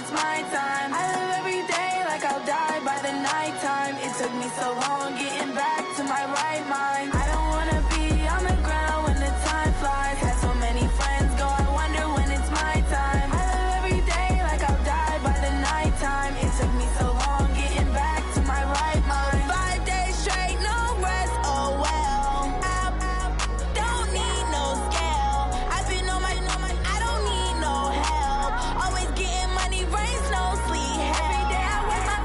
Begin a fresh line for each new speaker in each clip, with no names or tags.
it's my time. I live every day like I'll die by the nighttime. It took me so long getting back to my right mind. I don't wanna be on the ground when the time flies. Had so many friends go, I wonder when it's my time. I live every day like I'll die by the nighttime. It took me so long getting back to my right mind. 5 days straight, no rest, oh well. Don't need no scale. I've been on my, I don't need no help. Always getting money, rain, snow, sleet, every day I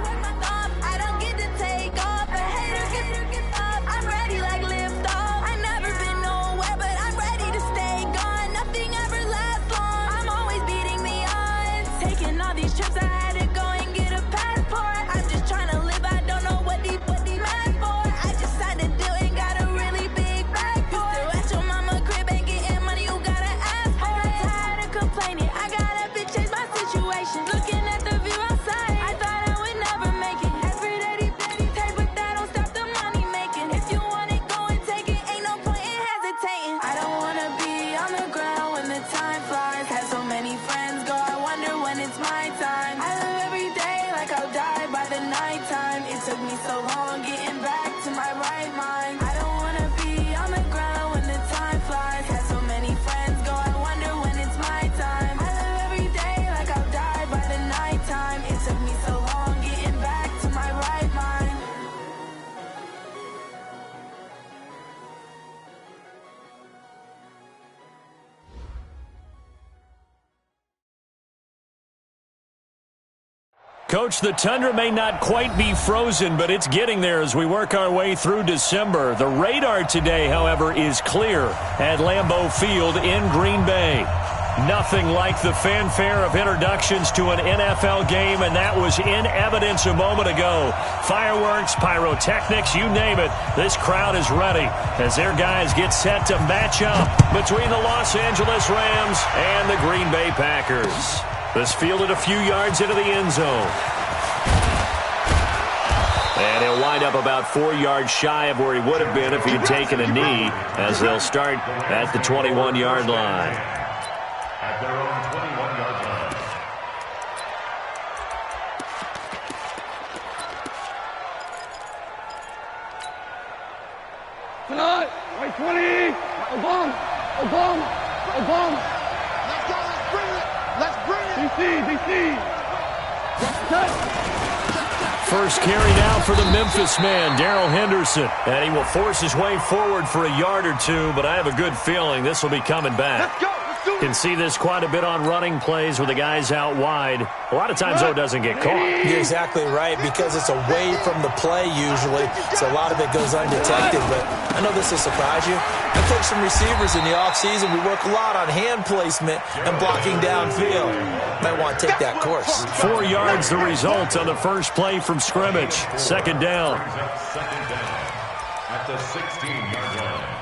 work my thumb. I don't get to take off. A hater get up. I'm ready like lift off. I never been nowhere, but I'm ready to stay gone. Nothing ever lasts long. I'm always beating the odds. Taking all these trips, I had to go and get a passport. I'm just trying to live, I don't know what these mad for. I just signed a deal and got a really big bag for it. Still at your mama crib and getting money, you gotta ask for it. Tired of complaining, I gotta change my situation. Looking at the view outside, I thought I would never make it. Every day they take, but that don't stop the money making. If you want it, go and take it, ain't no point in hesitating. I don't wanna be on the ground when the time flies. Had so many friends go, I wonder when it's my time. I live every day like I'll die by the nighttime. It took me so long getting back to my right mind. I don't wanna be on the ground when the time flies. Had so many friends go, I wonder when it's my time. I live every day like I'll die by the nighttime. It took me so long getting back to my right mind.
Coach, the tundra may not quite be frozen, but it's getting there as we work our way through December. The radar today, however, is clear at Lambeau Field in Green Bay. Nothing like the fanfare of introductions to an NFL game, and that was in evidence a moment ago. Fireworks, pyrotechnics, you name it. This crowd is ready as their guys get set to match up between the Los Angeles Rams and the Green Bay Packers. This fielded a few yards into the end zone. And he'll wind up about 4 yards shy of where he would have been if he'd taken a knee, as they'll start at the 21-yard line.
At their own 21-yard line.
Tonight, right 20, Obama.
Let's go, let's bring it. Let's bring it.
DC.
First carry now for the Memphis man, Darrell Henderson. And he will force his way forward for a yard or two, but I have a good feeling this will be coming back.
Let's go. Let's do it.
Can see this quite a bit on running plays with the guys out wide. A lot of times, though, it doesn't get caught.
You're exactly right, because it's away from the play usually, so a lot of it goes undetected. But I know this will surprise you. I coach some receivers in the offseason. We work a lot on hand placement and blocking downfield. Might want to take that course.
4 yards the result on the first play from scrimmage. Second down.
Second down at the 16-yard line.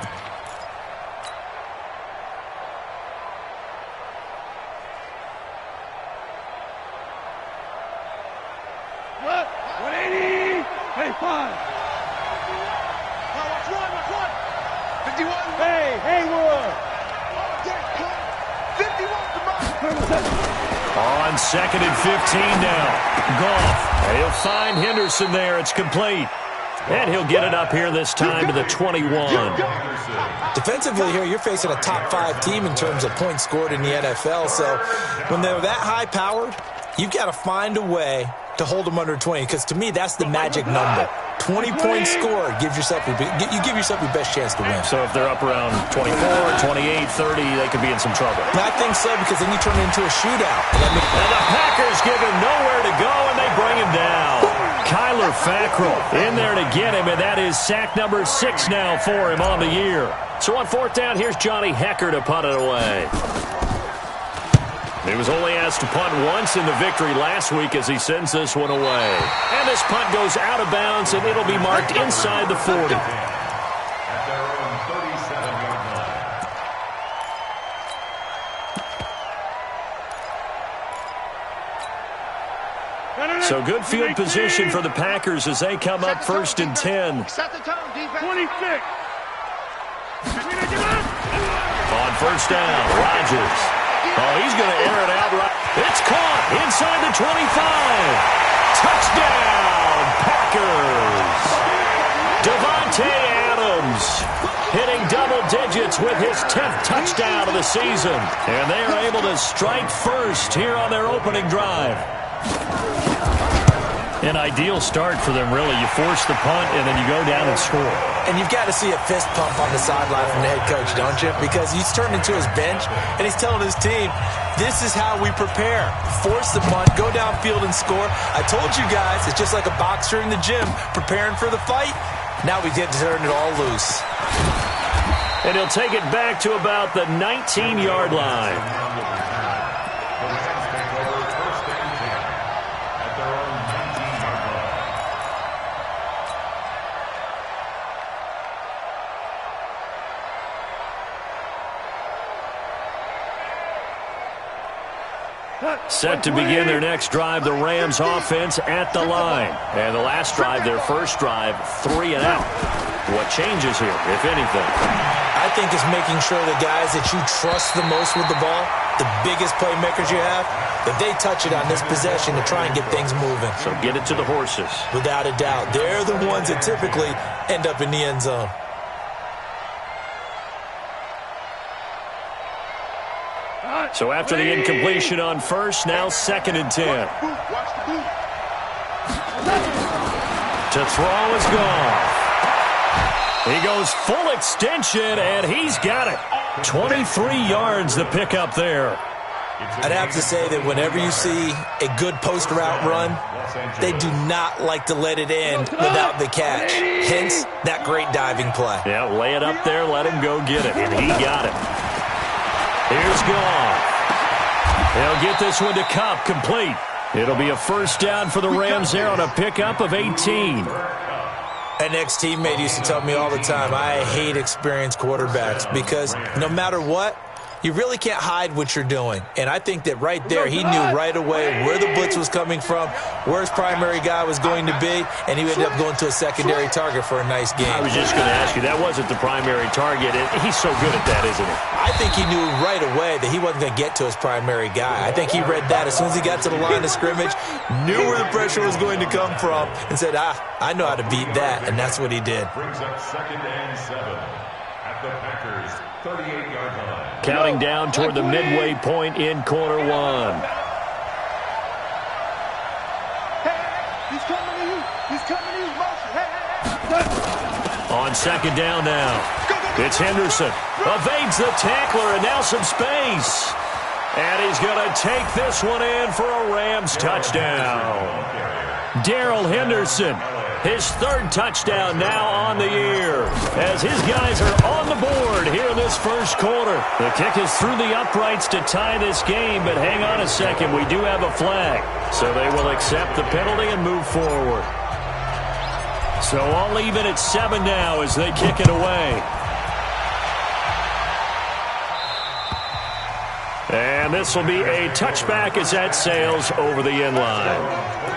What? 180. Hey, 5.
Watch one. 51.
Hey, Haywood.
51 to mine.
On second and 15 now. Goff. He'll find Henderson there. It's complete. And he'll get it up here this time to the 21.
Defensively here, you're facing a top 5 team in terms of points scored in the NFL. So when they're that high-powered, you've got to find a way to hold them under 20, because to me, that's the magic number. 20 points scored gives yourself your best chance to win.
So if they're up around 24, 28, 30, they could be in some trouble.
I think so, because then you turn it into a shootout.
And the Packers give him nowhere to go, and they bring him down. Kyler Fackrell in there to get him, and that is sack number 6 now for him on the year. So on fourth down, here's Johnny Hekker to punt it away. He was only asked to punt once in the victory last week as he sends this one away. And this punt goes out of bounds, and it'll be marked inside the 40.
At their own 37-yard line.
So good field position for the Packers as they come up first and 10.
Set the tone, defense.
26.
On first down, Rodgers. Oh, he's going to air it out right. It's caught inside the 25. Touchdown, Packers. Devontae Adams hitting double digits with his 10th touchdown of the season. And they are able to strike first here on their opening drive. An ideal start for them, really. You force the punt, and then you go down and score.
And you've got to see a fist pump on the sideline from the head coach, don't you? Because he's turned into his bench, and he's telling his team, this is how we prepare. Force the punt, go downfield and score. I told you guys, it's just like a boxer in the gym preparing for the fight. Now we get to turn it all loose.
And he'll take it back to about the 19-yard line. Set to begin their next drive, the Rams offense at the line. And the last drive, their first drive, 3 and out. What changes here, if anything?
I think it's making sure the guys that you trust the most with the ball, the biggest playmakers you have, that they touch it on this possession to try and get things moving.
So get it to the horses.
Without a doubt. They're the ones that typically end up in the end zone.
So after the incompletion on first, now 2nd and 10. To throw is gone. He goes full extension, and he's got it. 23 yards to pick up there.
I'd have to say that whenever you see a good post route run, they do not like to let it end without the catch. Hence, that great diving play.
Yeah, lay it up there, let him go get it, and he got it. Here's Goff. They'll get this one to Cup, complete. It'll be a first down for the Rams there on a pickup of 18.
An ex-teammate used to tell me all the time, I hate experienced quarterbacks because no matter what, you really can't hide what you're doing. And I think that right there, he knew right away where the blitz was coming from, where his primary guy was going to be, and he ended up going to a secondary target for a nice game.
I was just going to ask you, that wasn't the primary target. He's so good at that, isn't he?
I think he knew right away that he wasn't going to get to his primary guy. I think he read that as soon as he got to the line of scrimmage, knew where the pressure was going to come from, and said, I know how to beat that, and that's what he did.
Brings up 2nd and 7 at the Packers' 38-yard line.
Counting down toward the midway point in quarter 1.
He's coming to you. He's coming to you. Motion.
On 2nd down now. It's Henderson. Evades the tackler, and now some space. And he's going to take this one in for a Rams touchdown. Darrell Henderson, his 3rd touchdown now on the year, as his guys are on the board here in this first quarter. The kick is through the uprights to tie this game, but hang on a second, we do have a flag. So they will accept the penalty and move forward. So all even at 7 now as they kick it away. And this will be a touchback as that sails over the end line.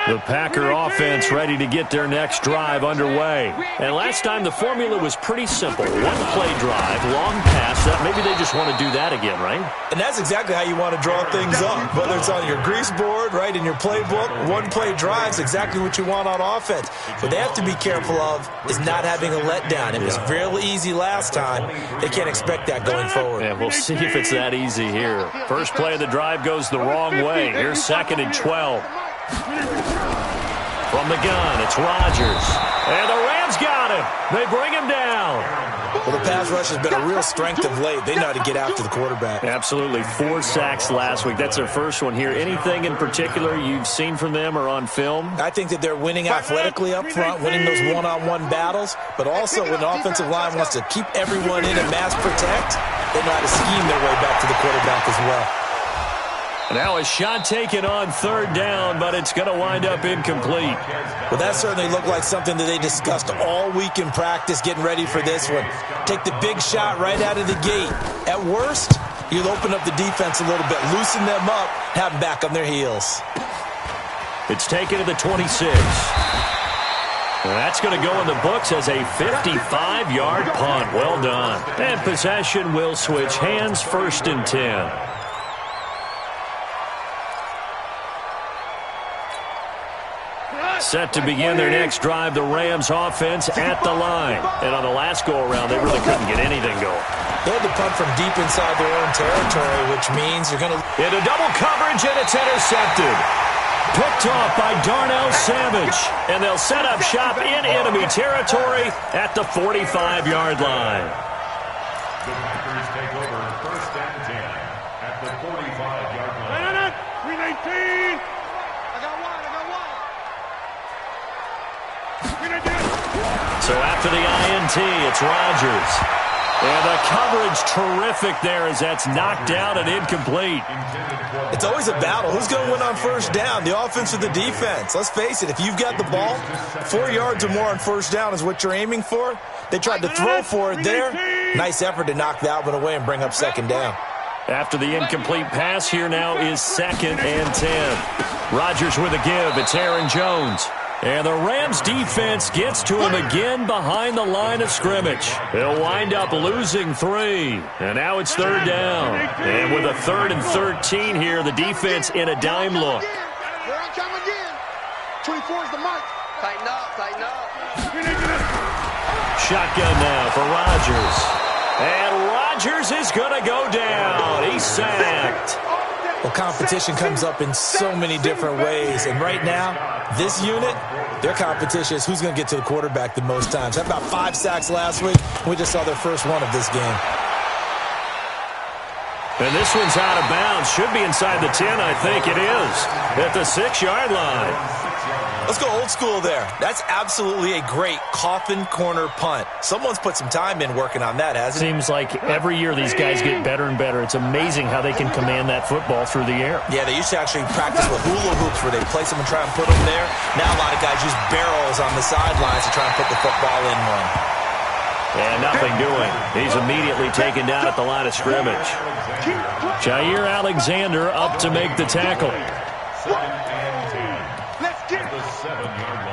The Packer offense ready to get their next drive underway. And last time the formula was pretty simple. One play drive, long pass. Maybe they just want to do that again, right?
And that's exactly how you want to draw things up. Whether it's on your grease board, right, in your playbook, one play drive is exactly what you want on offense. What they have to be careful of is not having a letdown. It was real easy last time. They can't expect that going forward.
Yeah, we'll see if it's that easy here. First play of the drive goes the wrong way. Here's 2nd and 12. From the gun, it's Rodgers. And the Rams got him. They bring him down.
Well, the pass rush has been a real strength of late. They know how to get after the quarterback.
Absolutely. 4 sacks last week. That's their first one here. Anything in particular you've seen from them or on film?
I think that they're winning athletically up front, winning those one-on-one battles, but also when the offensive line wants to keep everyone in and mass protect, they know how to scheme their way back to the quarterback as well.
Now a shot taken on 3rd down, but it's going to wind up incomplete.
Well, that certainly looked like something that they discussed all week in practice, getting ready for this one. Take the big shot right out of the gate. At worst, you'll open up the defense a little bit, loosen them up, have them back on their heels.
It's taken to the 26. That's going to go in the books as a 55-yard punt. Well done. And possession will switch hands, 1st and 10. Set to begin their next drive, the Rams offense at the line. And on the last go-around, they really couldn't get anything going.
They had to punt from deep inside their own territory, which means you're going to...
Into double coverage, and it's intercepted. Picked off by Darnell Savage. And they'll set up shop in enemy territory at the 45-yard line.
The Packers take over 1st and 10 at the 45-yard line.
319.
I got one.
So after the INT, it's Rodgers. And the coverage terrific there as that's knocked out and incomplete.
It's always a battle. Who's going to win on 1st down, the offense or the defense? Let's face it, if you've got the ball, 4 yards or more on 1st down is what you're aiming for. They tried to throw for it there. Nice effort to knock that one away and bring up 2nd down.
After the incomplete pass, here now is 2nd and 10. Rodgers with a give. It's Aaron Jones. And the Rams defense gets to him again behind the line of scrimmage. They'll wind up losing 3. And now it's 3rd down. And with a 3rd and 13 here, the defense in a dime look.
Here I come again. 24 is the mark. Tighten up.
Shotgun now for Rodgers. And Rodgers is going to go down. He's sacked.
Well, competition comes up in so many different ways. And right now, this unit, their competition is who's going to get to the quarterback the most times. Had about 5 sacks last week. We just saw their first one of this game.
And this one's out of bounds. Should be inside the 10, I think it is. At the 6-yard line.
Let's go old school there. That's absolutely a great coffin corner punt. Someone's put some time in working on that, hasn't it?
Seems like every year these guys get better and better. It's amazing how they can command that football through the air.
Yeah, they used to actually practice with hula hoops where they place them and try and put them there. Now a lot of guys use barrels on the sidelines to try and put the football in one.
And nothing doing. He's immediately taken down at the line of scrimmage. Jair Alexander up to make the tackle.
2nd and 10. Let's get the 7-yard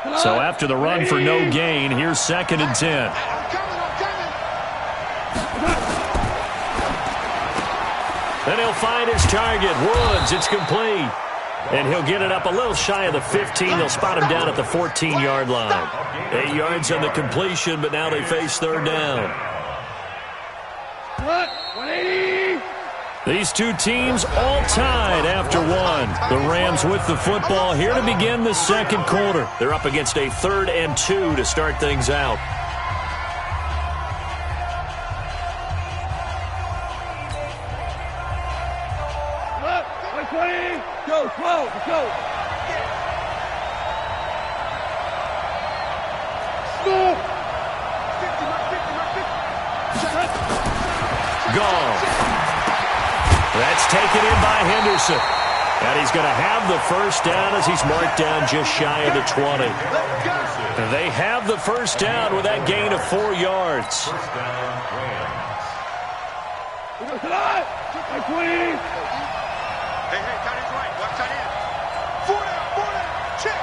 line.
So after the run for no gain, here's 2nd and 10. Then he'll find his target, Woods. It's complete. And he'll get it up a little shy of the 15. They'll spot him down at the 14-yard line. 8 yards on the completion, but now they face 3rd down.
180.
These two teams all tied after one. The Rams with the football here to begin the 2nd quarter. They're up against a 3rd and 2 to start things out.
Go, slow, go. Stop.
Gone. That's taken in by Henderson. And he's going to have the 1st down as he's marked down just shy of the 20. They have the 1st down with that gain of 4 yards.
1st down, Rams.
20.
Hey, tight end's right. Watch tight end. 4 down. Check.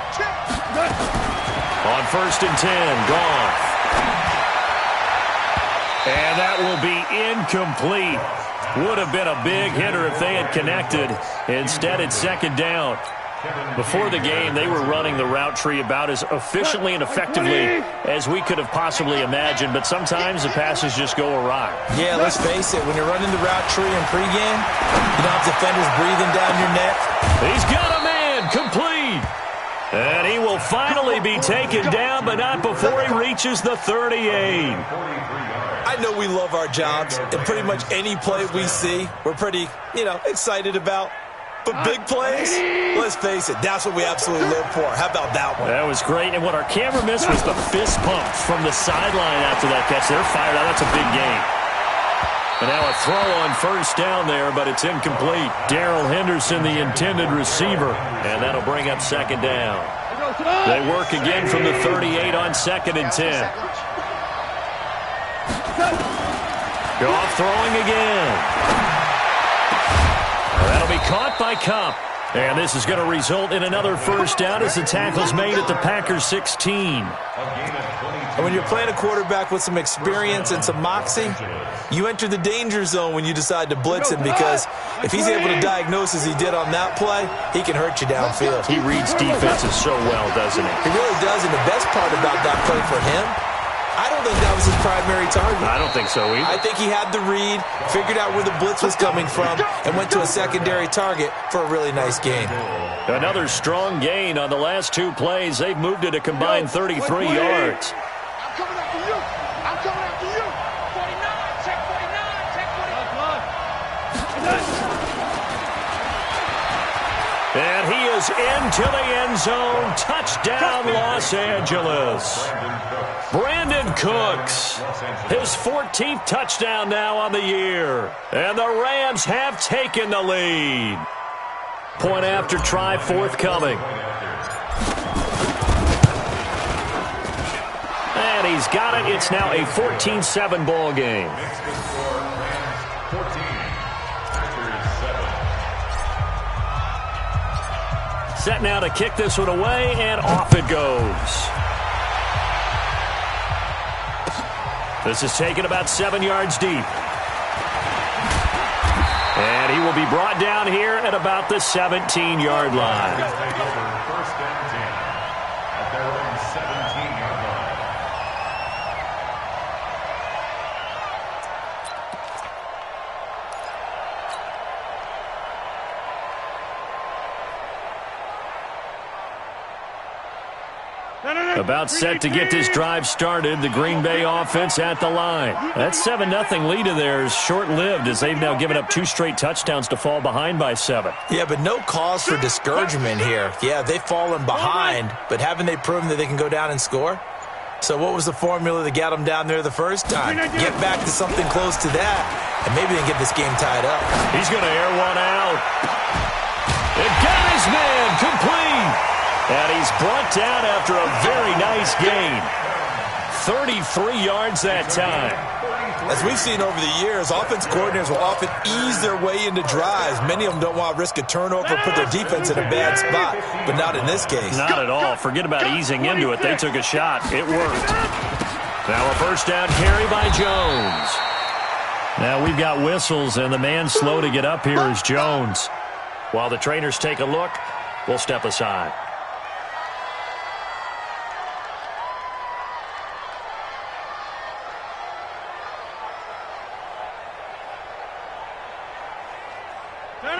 On 1st and 10, Goff. And that will be incomplete. Would have been a big hitter if they had connected. Instead, it's 2nd down. Before the game, they were running the route tree about as efficiently and effectively as we could have possibly imagined, but sometimes the passes just go awry.
Yeah, let's face it. When you're running the route tree in pregame, you don't have defenders breathing down your neck.
He's got a man, complete. And he will finally be taken down, but not before he reaches the 38.
I know we love our jobs, and pretty much any play we see, we're pretty, excited about. But big plays, let's face it, that's what we absolutely live for. How about that one?
That was great, and what our camera missed was the fist pump from the sideline after that catch. They're fired out. That's a big gain. And now a throw on 1st down there, but it's incomplete. Darrell Henderson, the intended receiver, and that'll bring up 2nd down. They work again from the 38 on 2nd and 10. Goff throwing again. That'll be caught by Kupp. And this is going to result in another first down as the tackle's made at the Packers 16.
And when you're playing a quarterback with some experience and some moxie, you enter the danger zone when you decide to blitz him, because if he's able to diagnose as he did on that play, he can hurt you downfield.
He reads defenses so well, doesn't he?
He really does, and the best part about that play for him, I don't think that was his primary target.
I don't think so either.
I think he had the read, figured out where the blitz was coming from, and went to a secondary target for a really nice gain.
Another strong gain on the last two plays. They've moved it a combined 33 yards.
I'm coming after you. I'm coming after you. 49, check 49, check 49.
And he is into the end zone. Touchdown, Los Angeles. Brandon Cooks, his 14th touchdown now on the year. And the Rams have taken the lead. Point after try forthcoming. And he's got it. It's now a 14-7 ball game. Set now to kick this one away, and off it goes. This is taken about 7 yards deep. And he will be brought down here at about the 17-yard line.
First down 10 at their own 17-yard line.
About set to get this drive started, the Green Bay offense at the line. That 7-0 lead of theirs short-lived, as they've now given up 2 straight touchdowns to fall behind by 7.
Yeah, but no cause for discouragement here. Yeah, they've fallen behind, but haven't they proven that they can go down and score? So what was the formula that got them down there the first time? Get back to something close to that, and maybe they can get this game tied up.
He's going to air one out. It got his man complete. And he's brought down after a very nice gain. 33 yards that time.
As we've seen over the years, offense coordinators will often ease their way into drives. Many of them don't want to risk a turnover, put their defense in a bad spot, but not in this case.
Not at all. Forget about easing into it. They took a shot. It worked. Now a first down carry by Jones. Now we've got whistles, and the man slow to get up here is Jones. While the trainers take a look, we'll step aside.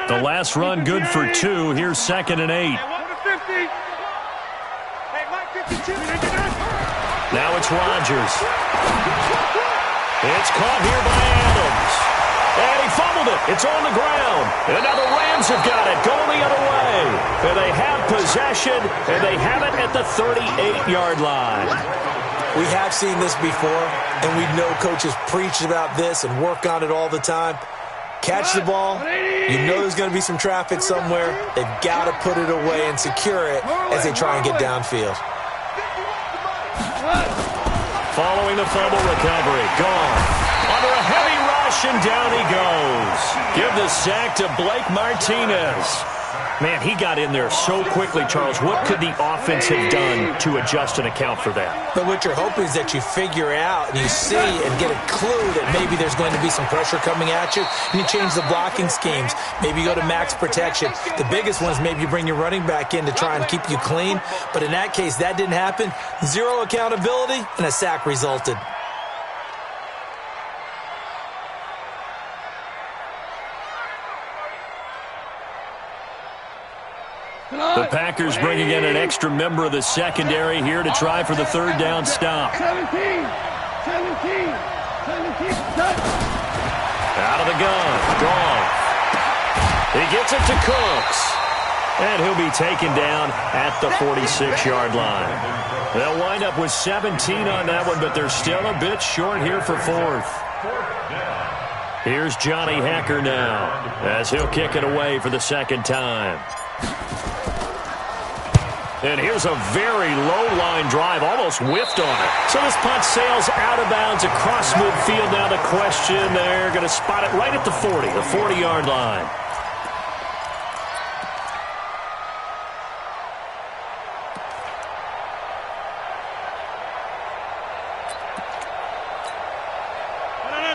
The last run good for 2. Here's 2nd and 8. Now it's Rodgers. It's caught here by Adams. And he fumbled it. It's on the ground. And now the Rams have got it going the other way. And they have possession, and they have it at the 38-yard line.
We have seen this before, and we know coaches preach about this and work on it all the time. Catch the ball. You know there's going to be some traffic somewhere. They've got to put it away and secure it as they try and get downfield.
Following the fumble recovery. Gone. Under a heavy rush, and down he goes. Give the sack to Blake Martinez. Man, he got in there so quickly, Charles. What could the offense have done to adjust and account for that?
But what you're hoping is that you figure out and you see and get a clue that maybe there's going to be some pressure coming at you, and you change the blocking schemes. Maybe you go to max protection. The biggest one is maybe you bring your running back in to try and keep you clean. But in that case, that didn't happen. Zero accountability, and a sack resulted.
The Packers bringing in an extra member of the secondary here to try for the third down stop.
17.
Out of the gun. Goff. He gets it to Cooks. And he'll be taken down at the 46-yard line. They'll wind up with 17 on that one, but they're still a bit short here for 4th. Here's Johnny Hacker now as he'll kick it away for the second time. And here's a very low-line drive, almost whiffed on it. So this punt sails out of bounds across midfield. Now the question, they're going to spot it right at the 40, the 40-yard line.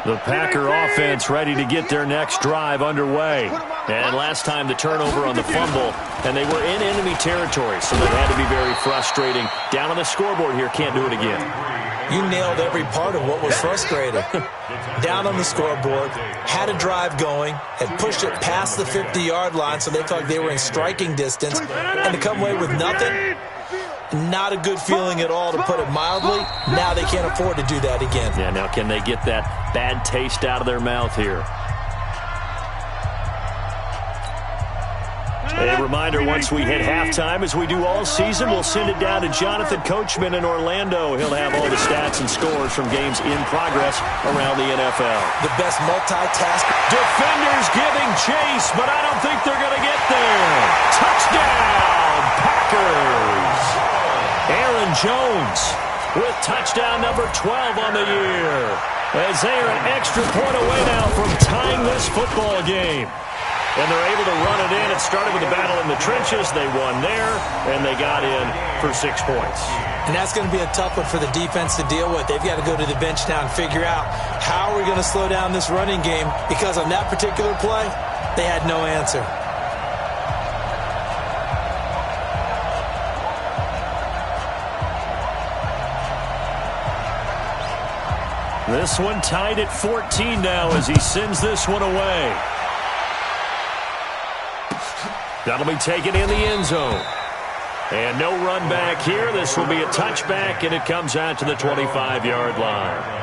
The Packer offense ready to get their next drive underway. And last time the turnover on the fumble, and they were in enemy territory, so that had to be very frustrating. Down on the scoreboard here, can't do it again.
You nailed every part of what was frustrating. Down on the scoreboard, had a drive going, had pushed it past the 50-yard line, so they felt like they were in striking distance, and to come away with nothing, not a good feeling at all, to put it mildly. Now they can't afford to do that again.
Yeah, now can they get that bad taste out of their mouth here? A reminder, once we hit halftime, as we do all season, we'll send it down to Jonathan Coachman in Orlando. He'll have all the stats and scores from games in progress around the NFL.
The best multitask.
Defenders giving chase, but I don't think they're going to get there. Touchdown, Packers. Aaron Jones with touchdown number 12 on the year, as they are an extra point away now from tying this football game. And they're able to run it in. It started with a battle in the trenches. They won there, and they got in for 6 points.
And that's going to be a tough one for the defense to deal with. They've got to go to the bench now and figure out how are we going to slow down this running game, because on that particular play, they had no answer.
This one tied at 14 now as he sends this one away. That'll be taken in the end zone. And no run back here. This will be a touchback, and it comes out to the 25-yard line.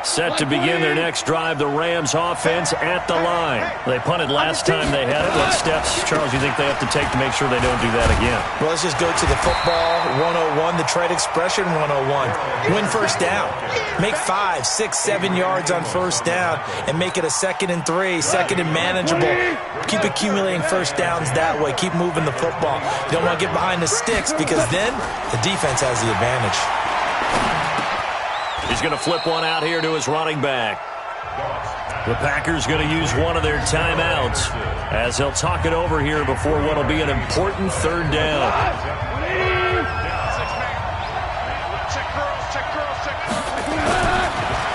Set to begin their next drive, the Rams offense at the line. They punted last time they had it. What steps, Charles, you think they have to take to make sure they don't do that again?
Well, let's just go to the football 101, the trade expression 101. Win first down. Make 5, 6, 7 yards on first down and make it a 2nd and 3, 2nd and manageable. Keep accumulating first downs that way. Keep moving the football. You don't want to get behind the sticks, because then the defense has the advantage.
He's going to flip one out here to his running back. The Packers going to use one of their timeouts as he'll talk it over here before what will be an important third down.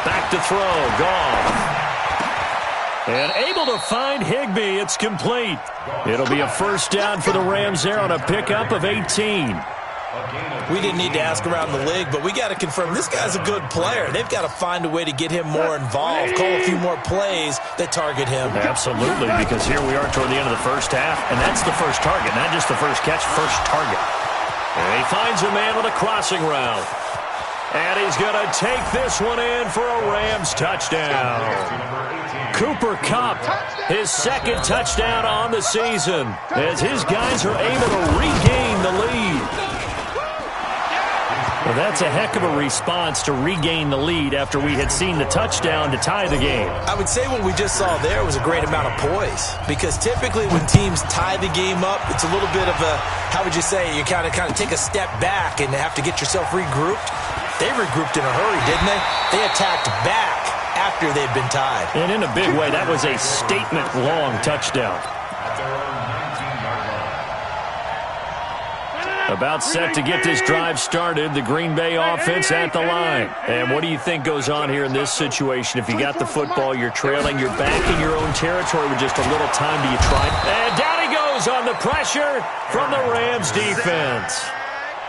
Back to throw. Gone. And able to find Higbee. It's complete. It'll be a first down for the Rams there on a pickup of 18.
We didn't need to ask around the league, but we got to confirm this guy's a good player. They've got to find a way to get him more involved, call a few more plays that target him.
Absolutely, because here we are toward the end of the first half, and that's the first target, not just the first catch, first target. And he finds a man with a crossing route. And he's going to take this one in for a Rams touchdown. Cooper Kupp, his second touchdown on the season, as his guys are able to regain the lead. Well, that's a heck of a response to regain the lead after we had seen the touchdown to tie the game.
I would say what we just saw there was a great amount of poise, because typically when teams tie the game up, it's a little bit of a, how would you say, you kind of take a step back and have to get yourself regrouped. They regrouped in a hurry, didn't they? They attacked back after they'd been tied.
And in a big way, that was a statement-long touchdown. About set to get this drive started, the Green Bay offense at the line. And what do you think goes on here in this situation? If you got the football, you're trailing, you're back in your own territory with just a little time. Do you try? And down he goes on the pressure from the Rams defense.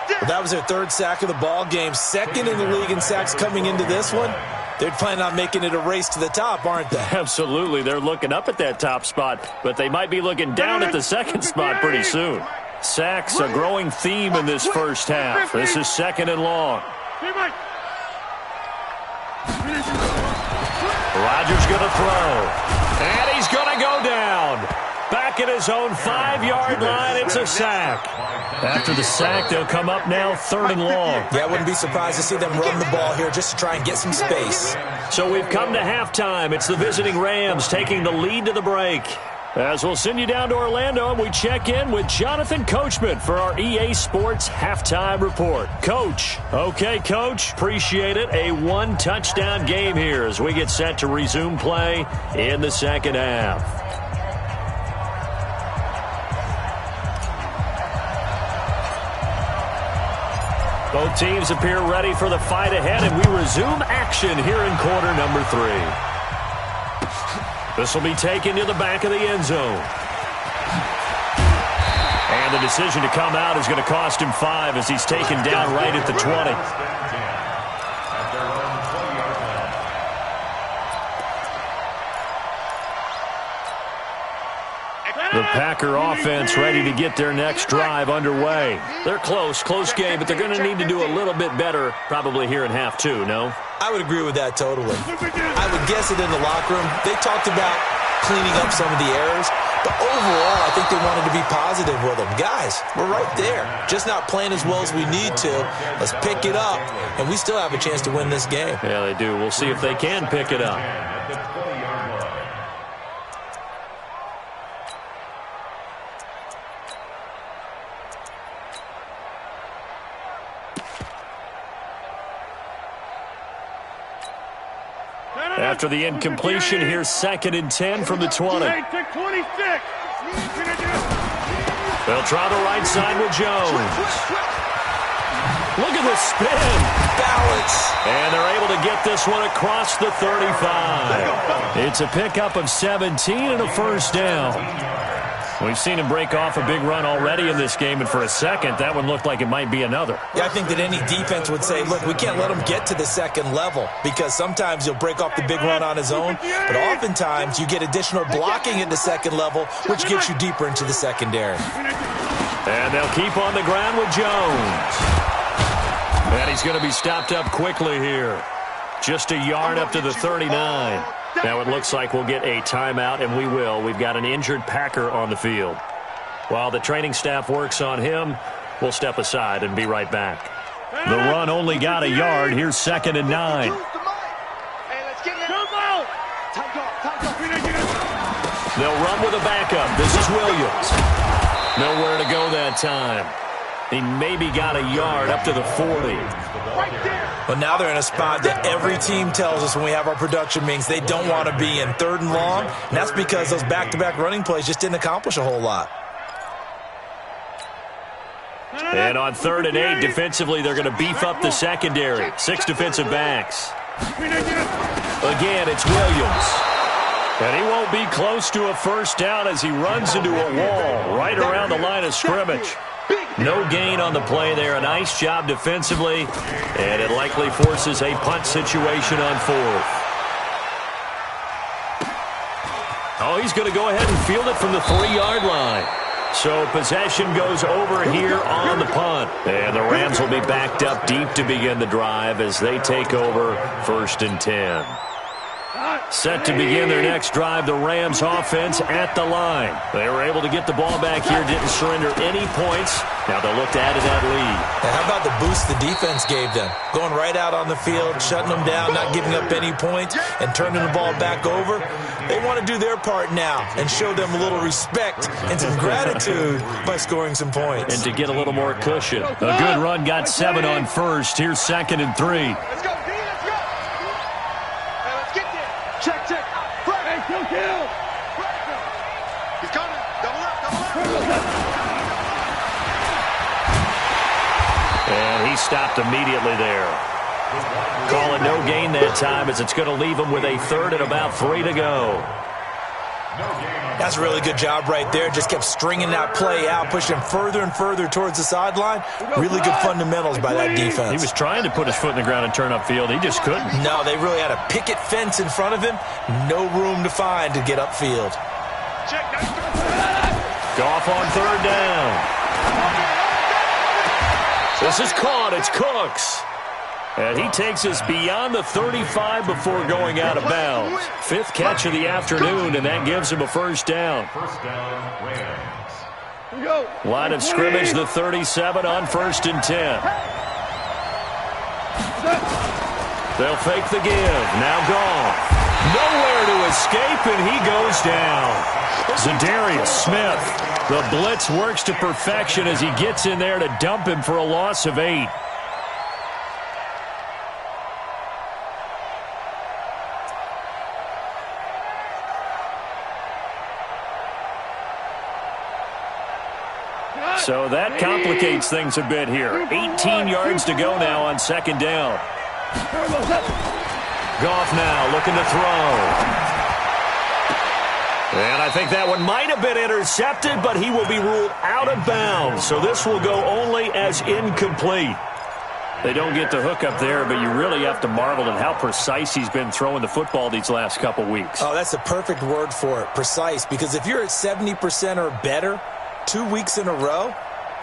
Well, that was their third sack of the ball game, second in the league in sacks coming into this one. They're planning on making it a race to the top, aren't they?
Absolutely. They're looking up at that top spot, but they might be looking down at the second spot pretty soon. Sacks, a growing theme in this first half. This is 2nd and long. Rodgers going to throw. And he's going to go down. Back at his own 5-yard line, it's a sack. After the sack, they'll come up now 3rd and long.
Yeah, I wouldn't be surprised to see them run the ball here just to try and get some space.
So we've come to halftime. It's the visiting Rams taking the lead to the break. As we'll send you down to Orlando, and we check in with Jonathan Coachman for our EA Sports Halftime Report. Coach. Okay, Coach. Appreciate it. A 1-touchdown game here as we get set to resume play in the second half. Both teams appear ready for the fight ahead, and we resume action here in quarter number 3. This will be taken to the back of the end zone. And the decision to come out is going to cost him 5 as he's taken down right at the 20. The Packer offense ready to get their next drive underway. They're close game, but they're going to need to do a little bit better probably here in half 2, no?
I would agree with that totally. I would guess it in the locker room. They talked about cleaning up some of the errors, but overall, I think they wanted to be positive with them. Guys, we're right there. Just not playing as well as we need to. Let's pick it up, and we still have a chance to win this game.
Yeah, they do. We'll see if they can pick it up. After the incompletion, here's 2nd and 10 from the 20. They'll try the right side with Jones. Look at the spin.
Balance.
And they're able to get this one across the 35. It's a pickup of 17 and a first down. We've seen him break off a big run already in this game, and for a second, that one looked like it might be another.
Yeah, I think that any defense would say, look, we can't let him get to the second level because sometimes he'll break off the big run on his own, but oftentimes you get additional blocking at the second level, which gets you deeper into the secondary.
And they'll keep on the ground with Jones. And he's going to be stopped up quickly here. Just a yard up to the 39. Now it looks like we'll get a timeout, and we will. We've got an injured Packer on the field. While the training staff works on him, we'll step aside and be right back. The run only got a yard. Here's 2nd and 9. They'll run with a backup. This is Williams. Nowhere to go that time. He maybe got a yard up to the 40.
But now they're in a spot that every team tells us when we have our production meetings they don't want to be in, 3rd and long. And that's because those back-to-back running plays just didn't accomplish a whole lot.
And on 3rd and 8, defensively, they're going to beef up the secondary. 6 defensive backs. Again, it's Williams. And he won't be close to a first down as he runs into a wall right around the line of scrimmage. No gain on the play there. A nice job defensively, and it likely forces a punt situation on 4th. Oh, he's going to go ahead and field it from the 3-yard line. So possession goes over here on the punt. And the Rams will be backed up deep to begin the drive as they take over 1st and 10. Set to begin their next drive, the Rams offense at the line. They were able to get the ball back here, didn't surrender any points. Now they'll look to add to that lead.
And how about the boost the defense gave them? Going right out on the field, shutting them down, not giving up any points, and turning the ball back over. They want to do their part now and show them a little respect and some gratitude by scoring some points.
And to get a little more cushion. A good run, got 7 on 1st. Here's 2nd and 3.
Let's go, D, let's go. Hey, let's get there. Check. Hey, kill. He's coming. Double up.
And he stopped immediately there. Call it no gain that time as it's going to leave him with a 3rd and about 3 to go.
That's a really good job right there. Just kept stringing that play out, pushing him further and further towards the sideline. Really good fundamentals by that defense.
He was trying to put his foot in the ground and turn upfield. He just couldn't.
No, they really had a picket fence in front of him. No room to find to get upfield.
Goff on 3rd down. This is caught. It's Cooks. And he takes us beyond the 35 before going out of bounds. 5th catch of the afternoon, and that gives him a first down.
First down, Rams.
Line of scrimmage, the 37 on 1st and 10. They'll fake the give. Now gone. Nowhere to escape, and he goes down. Zadarius Smith. The blitz works to perfection as he gets in there to dump him for a loss of 8. So that complicates things a bit here. 18 yards to go now on 2nd down. Goff now looking to throw. And I think that one might have been intercepted, but he will be ruled out of bounds. So this will go only as incomplete. They don't get the hook up there, but you really have to marvel at how precise he's been throwing the football these last couple weeks.
Oh, that's the perfect word for it, precise. Because if you're at 70% or better 2 weeks in a row,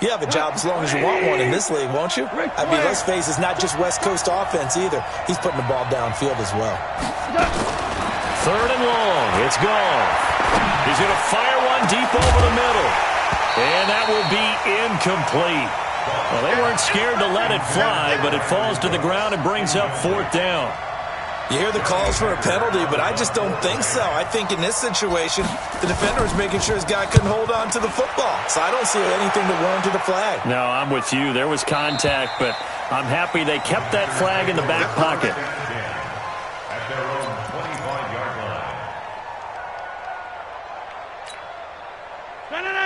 you have a job as long as you want one in this league, won't you? I mean, let's face it, it's not just West Coast offense either. He's putting the ball downfield as well.
3rd and long. It's gone. He's going to fire one deep over the middle. And that will be incomplete. Well, they weren't scared to let it fly, but it falls to the ground and brings up 4th down.
You hear the calls for a penalty, but I just don't think so. I think in this situation, the defender was making sure his guy couldn't hold on to the football. So I don't see anything to warrant the flag.
No, I'm with you. There was contact, but I'm happy they kept that flag in the back pocket.
At their own 25-yard line.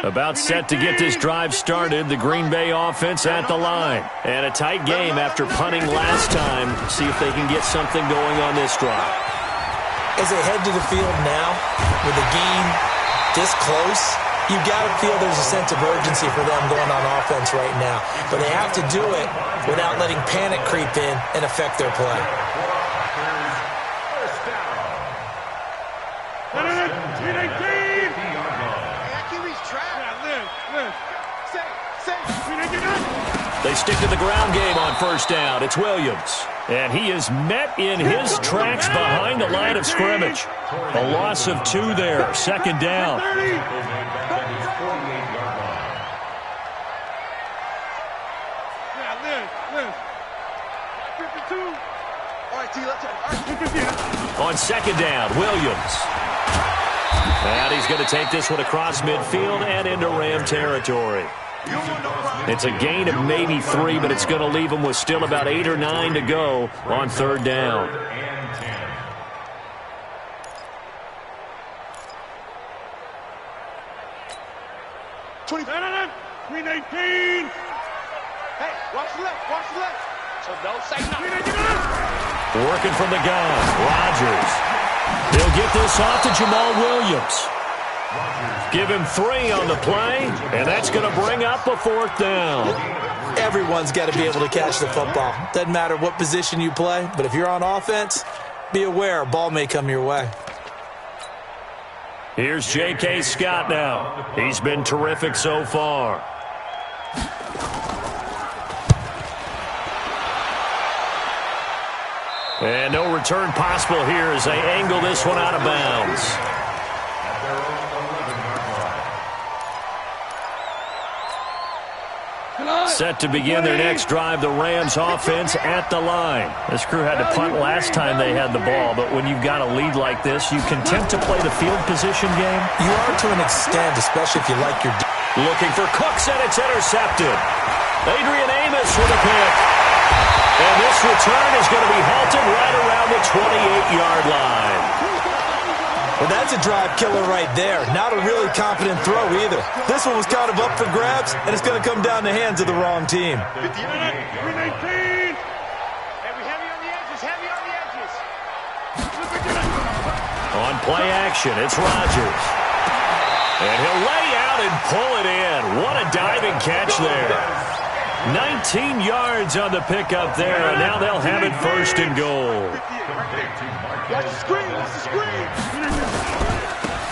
About set to get this drive started. The Green Bay offense at the line. And a tight game after punting last time. See if they can get something going on this drive.
As they head to the field now, with the game this close, you've got to feel there's a sense of urgency for them going on offense right now. But they have to do it without letting panic creep in and affect their play.
They stick to the ground game on 1st down. It's Williams. And he is met in his tracks behind the line of scrimmage. A loss of 2 there. 2nd down. On 2nd down, Williams. And he's going to take this one across midfield and into Ram territory. It's a gain of maybe 3, but it's going to leave him with still about 8 or 9 to go on 3rd down.
Green 18. Hey,
watch the left. So don't say nothing.
Working from the gun, Rodgers. He'll get this off to Jamal Williams. Give him 3 on the play, and that's going to bring up a 4th down.
Everyone's got to be able to catch the football. Doesn't matter what position you play, but if you're on offense, be aware a ball may come your way.
Here's J.K. Scott now. He's been terrific so far. And no return possible here as they angle this one out of bounds. Set to begin their next drive, the Rams offense at the line. This crew had to punt last time they had the ball, but when you've got a lead like this, you can tend to play the field position game.
You are to an extent, especially if you like your...
Looking for Cooks, and it's intercepted. Adrian Amos with a pick. And this return is going to be halted right around the 28-yard line.
Well, that's a drive killer right there. Not a really confident throw either. This one was kind of up for grabs, and it's going to come down the hands of the wrong team.
On play action, it's Rodgers. And he'll lay out and pull it in. What a diving catch there. 19 yards on the pickup there, and now they'll have it 1st and goal.
Watch the screen.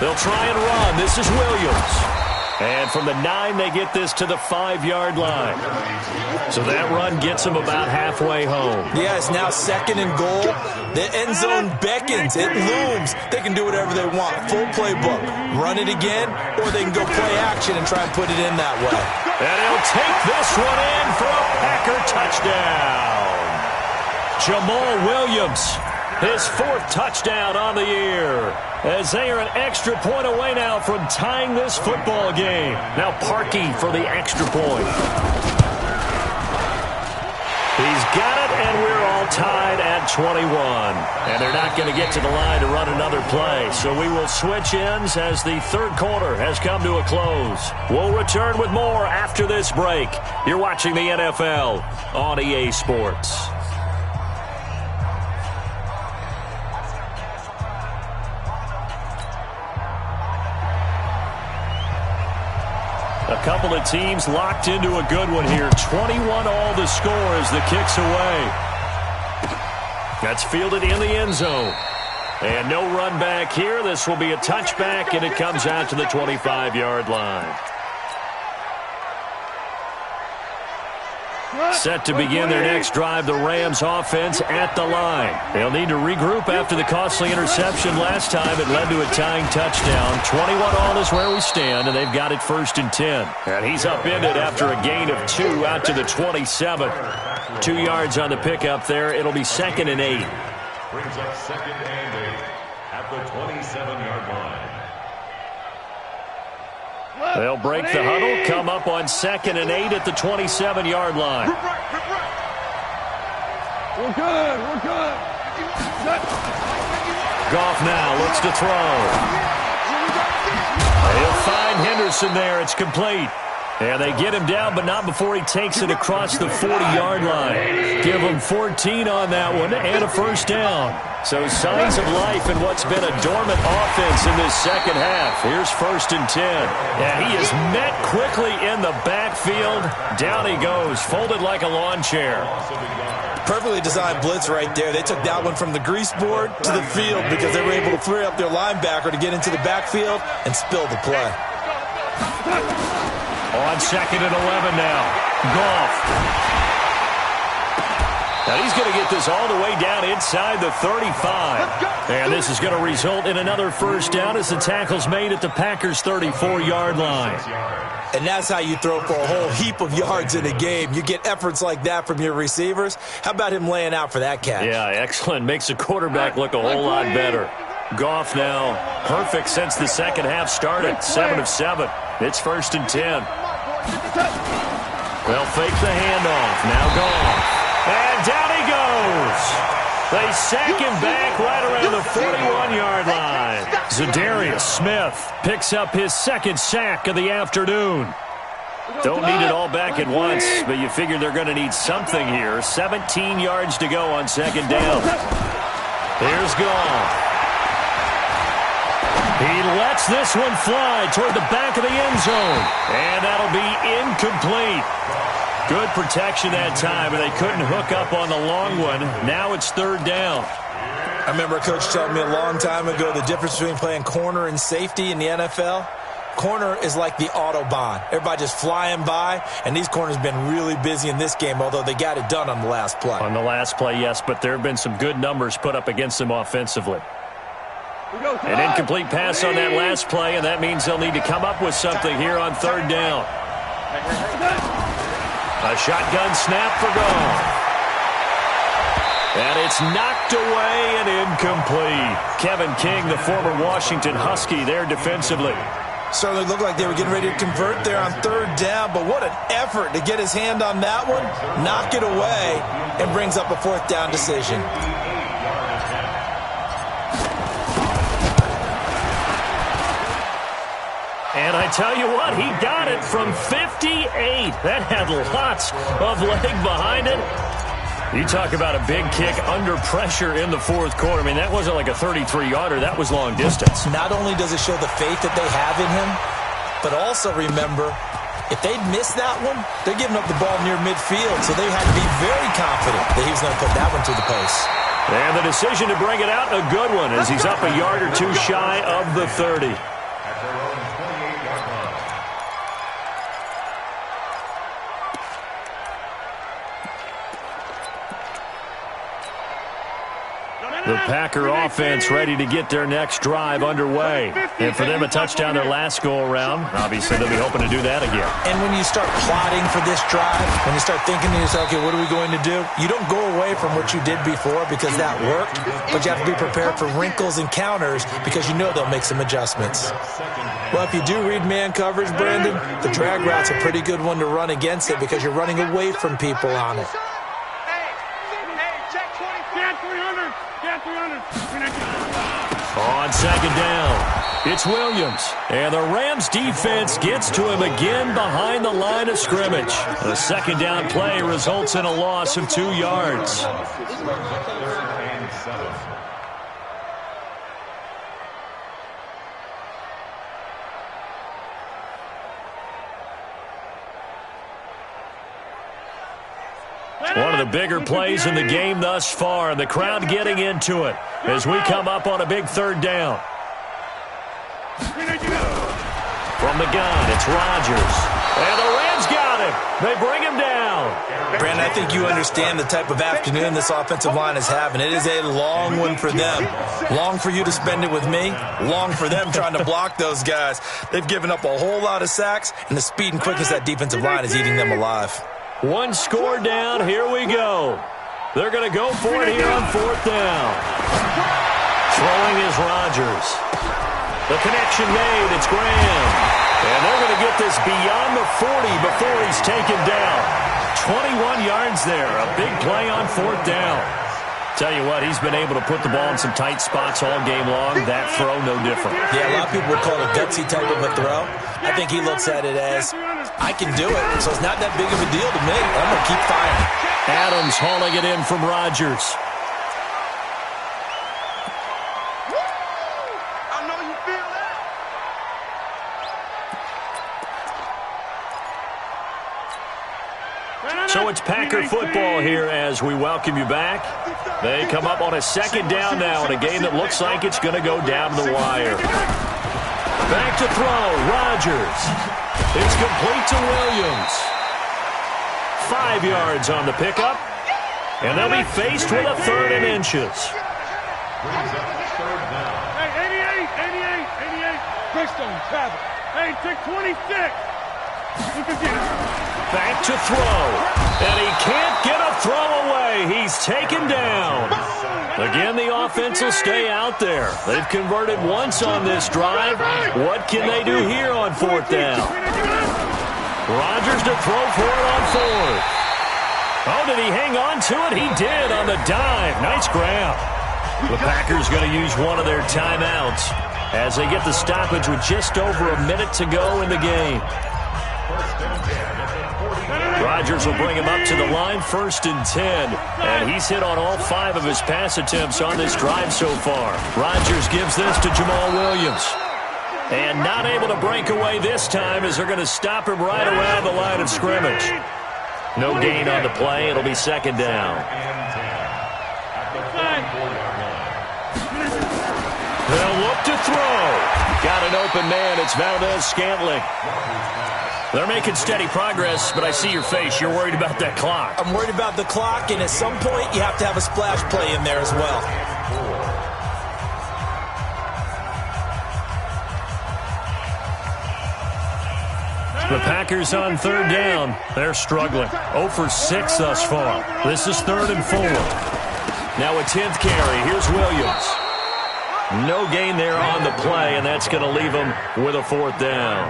They'll try and run. This is Williams. And from the 9, they get this to the 5-yard line. So that run gets them about halfway home.
Yeah, it's now 2nd and goal. The end zone beckons. It looms. They can do whatever they want. Full playbook. Run it again, or they can go play action and try and put it in that way.
And he'll take this one in for a Packer touchdown. Jamal Williams, his 4th touchdown on the year, as they are an extra point away now from tying this football game. Now Parkey for the extra point. He's got it, and we're all tied at 21. And they're not going to get to the line to run another play. So we will switch ends as the 3rd quarter has come to a close. We'll return with more after this break. You're watching the NFL on EA Sports. A couple of teams locked into a good one here. 21 all the score as the kick's away. That's fielded in the end zone. And no run back here. This will be a touchback, and it comes out to the 25-yard line. Set to begin their next drive, the Rams offense at the line. They'll need to regroup after the costly interception last time. It led to a tying touchdown. 21 all is where we stand, and they've got it 1st and 10. And he's upended after a gain of 2 out to the 27. 2 yards on the pickup there. It'll be 2nd and 8.
Brings up 2nd and 8 at the 27-yard line.
They'll break the huddle, come up on 2nd and 8 at the 27-yard line.
We're good. We're good.
Goff now looks to throw. He'll find Henderson there. It's complete. And they get him down, but not before he takes it across the 40-yard line. Give him 14 on that one and a 1st down. So signs of life in what's been a dormant offense in this second half. Here's 1st and 10. And he is met quickly in the backfield. Down he goes, folded like a lawn chair.
Perfectly designed blitz right there. They took that one from the grease board to the field because they were able to free up their linebacker to get into the backfield and spill the play.
On 2nd and 11 now. Goff. Now he's going to get this all the way down inside the 35. And this is going to result in another 1st down as the tackle's made at the Packers' 34-yard line.
And that's how you throw for a whole heap of yards in a game. You get efforts like that from your receivers. How about him laying out for that catch?
Yeah, excellent. Makes the quarterback look a whole lot better. Goff now perfect since the second half started. 7 of 7. It's 1st and 10. They'll fake the handoff. Now Goff. And down he goes. They sack him back right around the 41-yard line. Zadarius Smith picks up his 2nd sack of the afternoon. Don't need it all back at once, but you figure they're going to need something here. 17 yards to go on 2nd down. Here's Goff. He lets this one fly toward the back of the end zone. And that'll be incomplete. Good protection that time, and they couldn't hook up on the long one. Now it's 3rd down.
I remember a coach telling me a long time ago the difference between playing corner and safety in the NFL. Corner is like the Autobahn. Everybody just flying by, and these corners have been really busy in this game, although they got it done on the last play.
On the last play, yes, but there have been some good numbers put up against them offensively. An incomplete pass on that last play, and that means they'll need to come up with something here on 3rd down. A shotgun snap for Goff. And it's knocked away and incomplete. Kevin King, the former Washington Husky, there defensively.
Certainly looked like they were getting ready to convert there on 3rd down, but what an effort to get his hand on that one, knock it away, and brings up a 4th down decision.
And I tell you what, he got it from 58. That had lots of leg behind it. You talk about a big kick under pressure in the 4th quarter. I mean, that wasn't like a 33-yarder. That was long distance.
Not only does it show the faith that they have in him, but also remember, if they'd missed that one, they're giving up the ball near midfield, so they had to be very confident that he was going to put that one through the post.
And the decision to bring it out, a good one, as he's up a yard or two shy of the 30. The Packer offense ready to get their next drive underway. And for them, a touchdown their last go-around. Obviously, they'll be hoping to do that again.
And when you start plotting for this drive, when you start thinking to yourself, okay, what are we going to do? You don't go away from what you did before because that worked, but you have to be prepared for wrinkles and counters because you know they'll make some adjustments. Well, if you do read man coverage, Brandon, the drag route's a pretty good one to run against it because you're running away from people on it.
On second down, it's Williams. And the Rams defense gets to him again behind the line of scrimmage. The second down play results in a loss of 2 yards. One of the bigger plays in the game thus far, and the crowd getting into it as we come up on a big third down. From the gun, it's Rodgers. And the Rams got him. They bring him down.
Brandon, I think you understand the type of afternoon this offensive line is having. It is a long one for them. Long for you to spend it with me. Long for them trying to block those guys. They've given up a whole lot of sacks, and the speed and quickness of that defensive line is eating them alive.
One score down. Here we go. They're going to go for it here on fourth down. Throwing is Rodgers. The connection made. It's Graham. And they're going to get this beyond the 40 before he's taken down. 21 yards there. A big play on fourth down. Tell you what, he's been able to put the ball in some tight spots all game long. That throw, no different.
Yeah, a lot of people would call it a gutsy type of a throw. I think he looks at it as, I can do it, so it's not that big of a deal to me. I'm going to keep firing.
Adams hauling it in from Rodgers.
I know you feel that.
So it's Packer football here as we welcome you back. They come up on a second down now in a game that looks like it's going to go down the wire. Back to throw, Rodgers. It's complete to Williams. 5 yards on the pickup. And they'll be faced with a third and inches.
Hey, 88. Christone, travel. Hey, take 26. Look at this.
Back to throw. And he can't get a throw away. He's taken down. Again, the offense will stay out there. They've converted once on this drive. What can they do here on fourth down? Rodgers to throw for it on fourth. Oh, did he hang on to it? He did on the dive. Nice grab. The Packers going to use one of their timeouts as they get the stoppage with just over a minute to go in the game. Rodgers will bring him up to the line, 1st and 10. And he's hit on all 5 of his pass attempts on this drive so far. Rodgers gives this to Jamal Williams. And not able to break away this time as they're going to stop him right around the line of scrimmage. No gain on the play. It'll be second down. They'll look to throw. Got an open man. It's Valdez-Scantling. They're making steady progress, but I see your face. You're worried about that clock.
I'm worried about the clock, and at some point, you have to have a splash play in there as well.
The Packers on third down. They're struggling. 0 for 6 thus far. This is 3rd and 4. Now a 10th carry. Here's Williams. No gain there on the play, and that's going to leave him with a 4th down.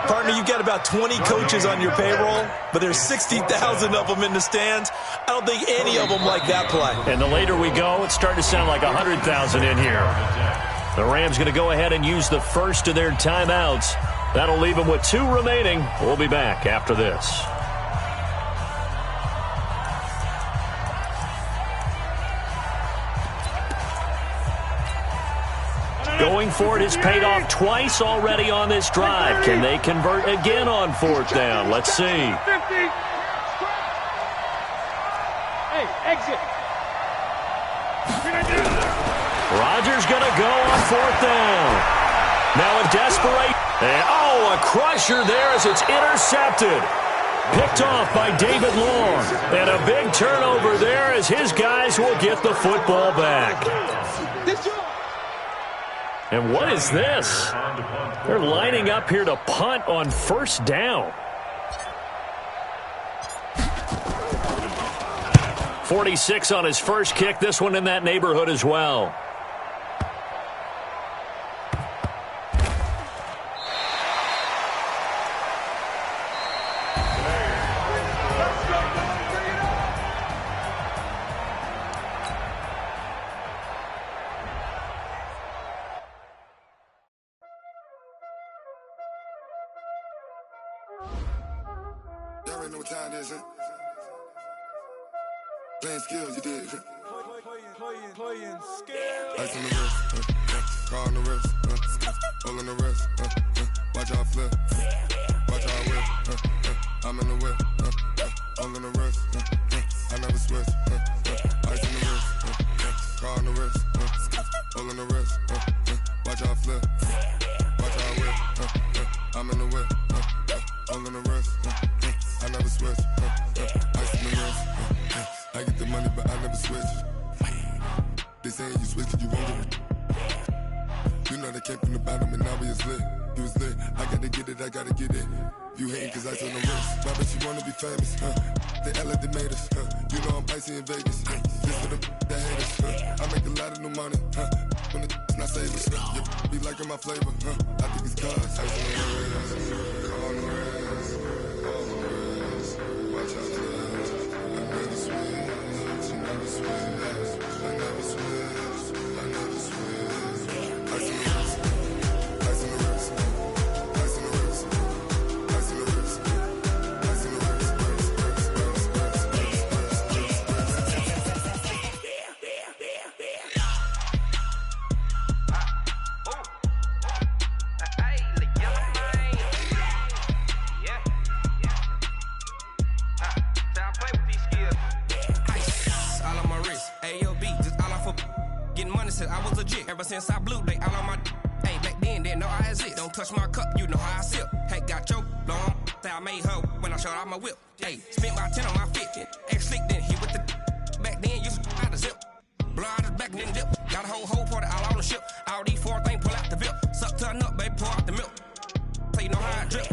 Partner, you've got about 20 coaches on your payroll, but there's 60,000 of them in the stands. I don't think any of them like that play.
And the later we go, it's starting to sound like 100,000 in here. The Rams going to go ahead and use the first of their timeouts. That'll leave them with 2 remaining. We'll be back after this. Going for it has paid off twice already on this drive. Can they convert again on 4th down? Let's see.
50. Hey, exit.
Rodgers going to go on 4th down. Now a desperate. And, a crusher there as it's intercepted. Picked off by David Long. And a big turnover there as his guys will get the football back. And what is this? They're lining up here to punt on first down. 46 on his first kick. This one in that neighborhood as well.
Y'all already know what time it is, huh? Playing skills, you did. Playing skills. Ice on the wrist, car on the wrist, hole in the wrist, watch out flip, watch out whip, I'm in the whip, hole in the wrist, I never switch, ice on the wrist, car on the wrist, hole in the wrist, watch out flip, watch out whip, I'm in the whip, hole in the wrist, I never switch, ice on the wrist, I get the money but I never switch. They saying you switch 'cause you won't get it. You know they came from the bottom and now we is lit. You was lit, I gotta get it, I gotta get it. You hating 'cause I on the wrist. Why bet you wanna be famous, They act like they made us, You know I'm icy in Vegas, This for the that hate us, I make a lot of new money, When it's not savers, You be liking my flavor, I think it's cause I on the wrist, on the wrist, on the wrist. Watch out, I never switch, I never switch. I never switch, I never switch. Ice in the wrist, ice in the wrist, ice in the wrist, ice in the wrist, ice in the wrist,
I was legit. Ever since I blew, they all on my hey, back then, didn't know I exist. Don't touch my cup, you know how I sip. Hey, got your long, I made her when I showed out my whip. Hey, spent about 10 on my fit. Ex-slick, then hit with the back then, used to out the zip. Blow out his back, then dip. Got a whole party all on the ship. All these four things, pull out the VIP. Suck to a nut, baby, pour out the milk. So you know how I drip.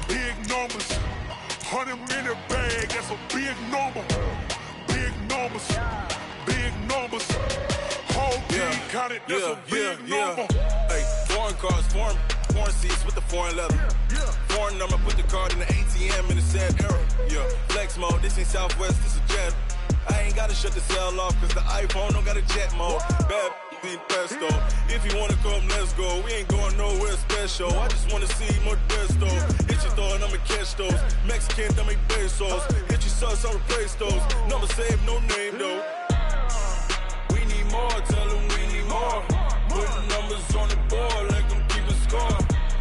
Big numbers, 100-minute bag, that's a big number. Big numbers, big numbers. Whole team counted, that's a big number.
Hey, foreign cars, foreign seats with the foreign leather. Foreign number, put the card in the ATM in the sad era. Yeah, flex mode, this ain't Southwest, this a jet. I ain't gotta shut the cell off, cause the iPhone don't got a jet mode. Bad being pesto. If you wanna come, let's go. We ain't going nowhere special. I just wanna see more Modesto. Hit your thought, I'ma catch those. Mexican, I'ma pesos. Hit your sus, I'll replace those. Number saved, no name though. We need more, tell them we need more. Putting numbers on the board like I'm keeping score.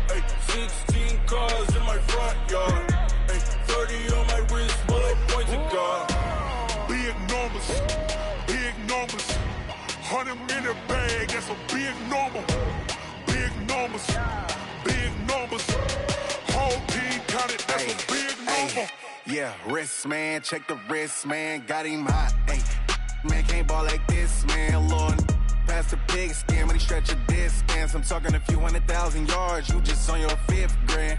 Hey, 16 cars in my front yard. Hey, 30 on my wrist, while I point to God.
Big numbers, 100-minute bag, that's a big number. Big numbers, big numbers. Whole team counted, that's a big number.
Yeah, wrist, man, check the wrist, man, got him hot. Ay, man, can't ball like this, man, Lord. Past the pig skin, when he stretch a distance. I'm talking a few 100,000 yards, you just on your 5th grand.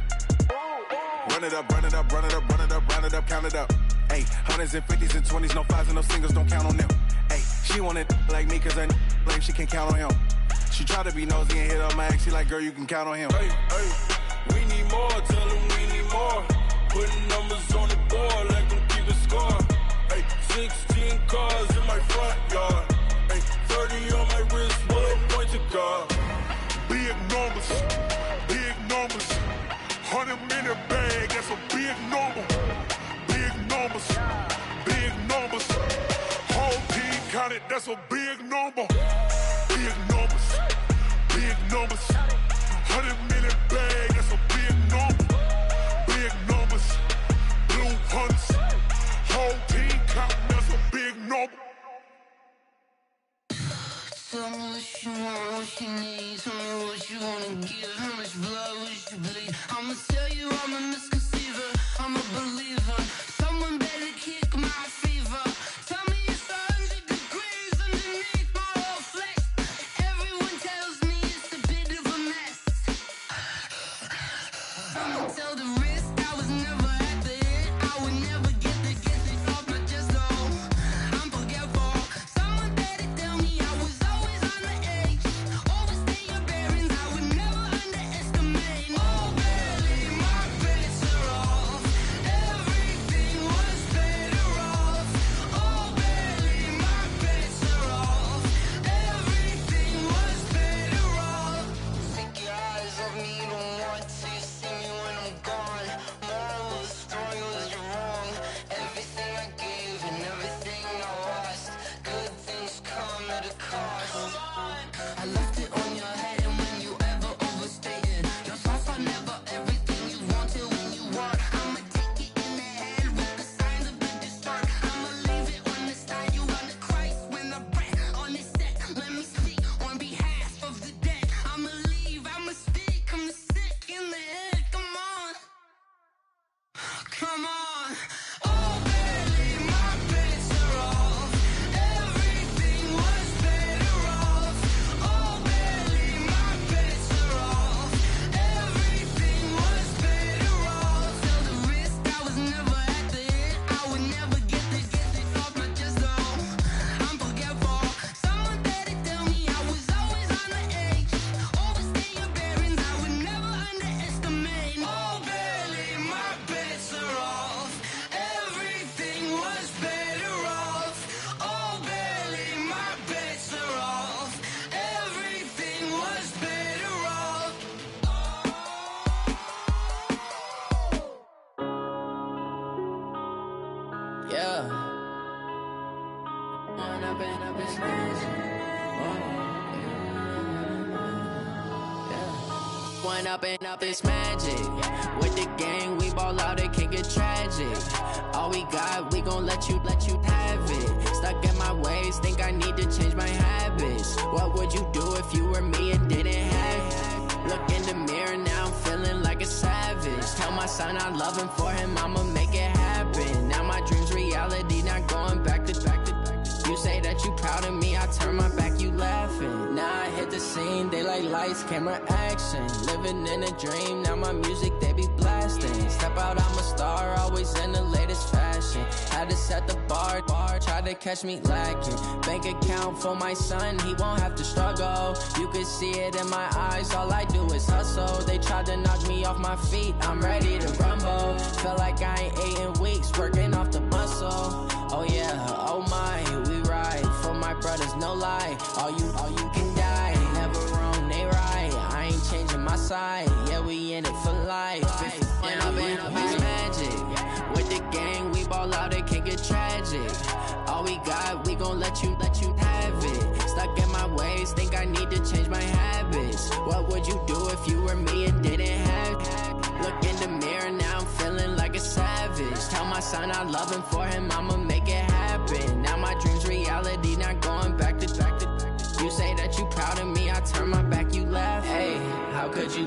Run it up, run it up, run it up, run it up, run it up, count it up. Ay, hundreds and 50s and 20s, no 5s and no singles, don't count on them. Ay, she want it like me, cause her lame, she can't count on him. She try to be nosy and hit up my ex, she like, girl, you can count on him. Hey, hey, we need more, tell them we need more. Putting numbers on the board, like them keep a score. Hey, 16 cars in my front yard. Hey, 30 on my wrist, one point to guard.
Big numbers, big numbers. 100-minute bag, that's a big number. Big numbers, big numbers. Whole team counted, that's a big number. Big numbers, big numbers. 100-minute bag, that's a big number. Big numbers, blue hunts. Whole team counting, that's a big number.
Tell me what you want, what you need. Tell me what you wanna give. How much blood would you bleed? I'ma tell you I'm a misconceiver. I'm a believer. Someone better kick my fever. Tell me it's 100 degrees underneath my whole flesh. Everyone tells me it's a bit of a mess. I'ma tell the risk I was never at the hit. I would never get it off my chest though. I'm forgetful. Someone better tell me I was always on the edge. Overstay your bearings, I would never underestimate. Oh, barely, my bets are off. Everything was better off. Oh, barely, my bets are off. Everything was better off. Take your eyes off me, you don't want to see me when I'm gone. Moral of the story was you're wrong. Everything I gave and everything I lost. Good things come at a cost. I left it on your head, and when you ever overstated, your thoughts are never everything you wanted when you want. I'ma take it in the head with the signs of the distort. I'ma leave it on the side. You run the Christ when I breath on this set. Let me speak on behalf of the dead. I'ma leave, I'ma speak. I'm the sick in the head. Come on, come on. Oh, barely, my bets are off. Everything was better off. Oh, barely, my bets are off. Everything was better off. Tell the risk I was never at the hit. I would never get it off my chest though. I'm forgetful. Someone better tell me I was always on the edge. Overstay your bearings, I would never underestimate. Oh, barely, my bets are off. Everything was better off. Oh, barely, my bets are off. Everything was better off. Yeah. When I've been up, it's crazy. When up and up, it's magic. With the gang, we ball out, it can get tragic. All we got, we gon' let you have it. Stuck in my ways, think I need to change my habits. What would you do if you were me and didn't have it? Look in the mirror, now I'm feeling like a savage. Tell my son I love him, for him I'ma make it happen. Now my dream's reality, not going back to. You say that you proud of me, I turn my back, you laughing. Now I hit the scene, they like lights, camera, action. Living in a dream, now my music, they be blasting. Step out, I'm a star, always in the latest fashion. Had to set the bar, try to catch me lacking. Bank account for my son, he won't have to struggle. You could see it in my eyes, all I do is hustle. They tried to knock me off my feet, I'm ready to rumble. Feel like I ain't ate in weeks, working off the muscle. Oh yeah, oh my, we ride for my brothers, no lie. All you can die, never wrong, they right. I ain't changing my side, yeah, we in it for life. When up and up, it's magic. With the gang, we ball out, it can get tragic. All we got, we gon' let you have it. Stuck in my ways, think I need to change my habits. What would you do if you were me and didn't have it? Look in the mirror, now I'm feeling like a savage. Tell my son I love him, for him I'ma make it happen. Now my dream's reality, not going back to. You say that you proud of me, I turn my back, you laugh. Hey, how could you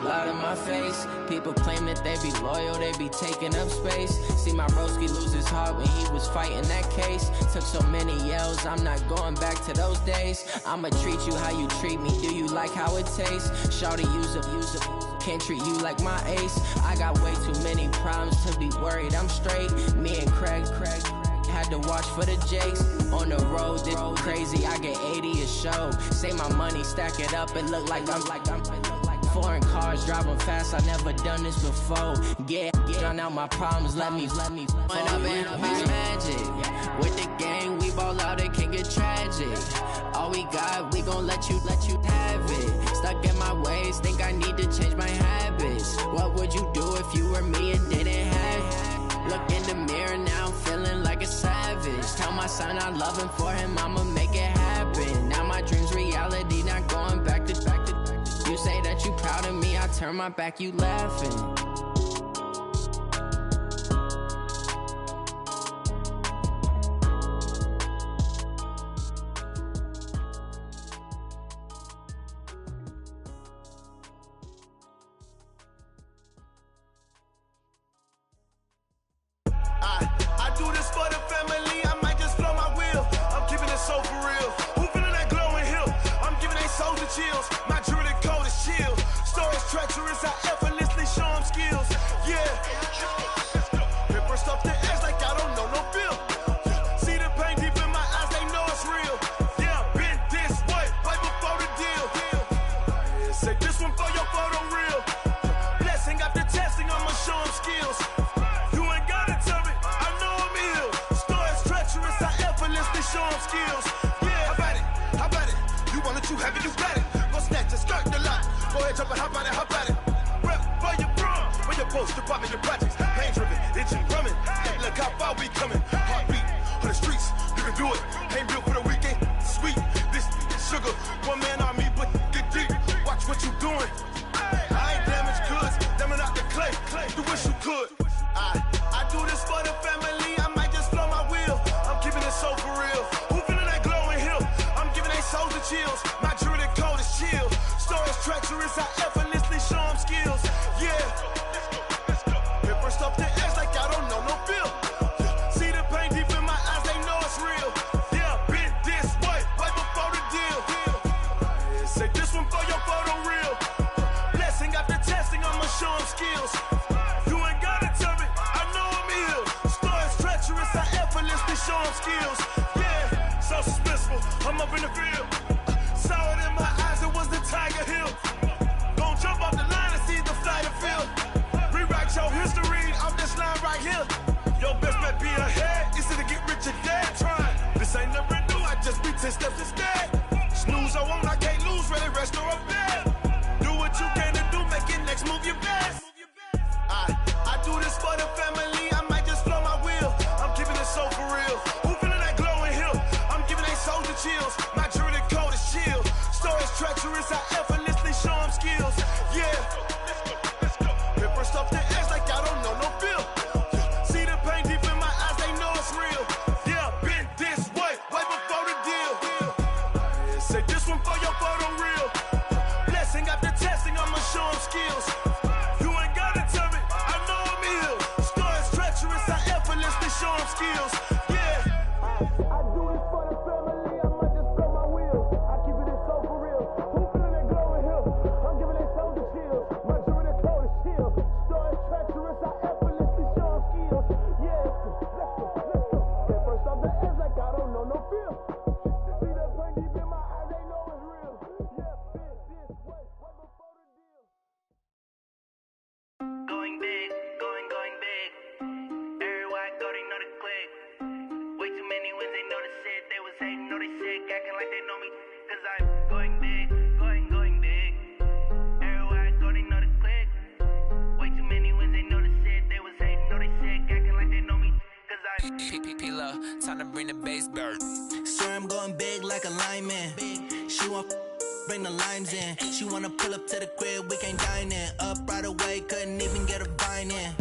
face. People claim that they be loyal, they be taking up space. See my broski lose his heart when he was fighting that case. Took so many yells, I'm not going back to those days. I'ma treat you how you treat me, do you like how it tastes? Shawty, use up, can't treat you like my ace. I got way too many problems to be worried, I'm straight. Me and Craig had to watch for the Jakes. On the road, this crazy, I get 80 a show. Say my money, stack it up, and look like I'm foreign cars, driving fast, I never done this before. Get on out my problems, let me went up and be magic. With the gang, we ball out, it can get tragic. All we got, we gon' let you have it. Stuck in my ways, think I need to change my habits. What would you do if you were me and didn't have it? Look in the mirror now, I'm feeling like a savage. Tell my son I love him, for him I'ma make it happen. Now my dream's reality, not going back to. You say that you proud of me, I turn my back, you laughing.
I do this for the family, I might just blow my wheel. I'm keeping it so for real. Who feeling that glowing hill? I'm giving they souls the chills. My jewelry code is chill. Stories treacherous, I effortlessly show them skills. Yeah. Paper stuff the edge like I don't know no feel. See the pain deep in my eyes, they know it's real. Yeah, been this way, right before the deal. Say this one for your photo real. Blessing after testing, I'ma show them skills. You ain't gotta tell me, I know I'm ill. Stories treacherous, I effortlessly show them skills. Yeah, how about it? You want it, you have it, you got it. Go snatch it, start the lot. Go ahead, jump it, hop on it, hop on it. Rep for your bro, for your post, your pop, your projects. Pain driven, itching, drumming. Look how far we coming. Heartbeat on the streets, you can do it. Ain't built for the weekend, sweet. This sugar, one man army, but get deep. Watch what you doing. I ain't damaged goods, damn out the clay. You wish you could. I do this for the family, I might just blow my wheel. I'm keeping it so for real. Who feeling that glowing hill? I'm giving they souls the chills. My jewelry code is chill. Stories treacherous, I effortlessly show them skills. Yeah. Paper stuff the edge like I don't know no feel. See the pain deep in my eyes, they know it's real. Yeah, been this way, right before the deal. Say this one for your photo real. Blessing after testing, I'ma show them skills. You ain't gotta tell me, I know I'm ill. Stories treacherous, I effortlessly show them skills. Yeah, so suspenseful, I'm up in the field. Saw it in my eyes, it was the Tiger Hill. Gon' jump off the line and see the flight of field. Rewrite your history off this line right here. Your best bet be ahead, easy to get rich or dead. Trying, this ain't never new, I just be 10 steps instead. Snooze I won't, I can't lose, ready, rest or up bed. Do what you can to do, make it next move your best. I do this for the family, I might just blow my wheel. I'm keeping it so for real. Who feeling that glowing hill? I'm giving they souls the chills. My jewelry code is chill. Stories treacherous, I effortlessly show them skills. Yeah. Paper stuff the edge like I don't know no feel. See the pain deep in my eyes, they know it's real. Yeah, been this way, right before the deal. Say this one for your photo real. Blessing after testing, I'ma show them skills. You ain't gotta tell me, I know I'm ill. Stories treacherous, I effortlessly show them skills. Yeah. I do this for the family, I might just blow my wheel. I keep it so for real. Who feeling that glowing hill? I'm giving they souls the chills. My jewelry code is chill. Stories treacherous, I effortlessly show them skills. Yeah, let's go. At first off the edge like I don't know no feel. See that pain deep in my eyes, they know it's real. Yeah, been this way, right before the deal.
Going big, going big. Everywhere I go, they know the click. Way too many wins, they know the shit. They was hating, know they sick, acting like they know me. Cause I'm going big, going big. Everywhere I go, they know the click. Way too many wins, they know the shit. They was hating, know they sick, acting like they know me. Cause I'm
P-Love, time to bring the bass back.
Swear I'm going big like a lineman. She want bring the limes in. She wanna pull up to the crib, we can't dine in. Up right away, couldn't even get a vine in.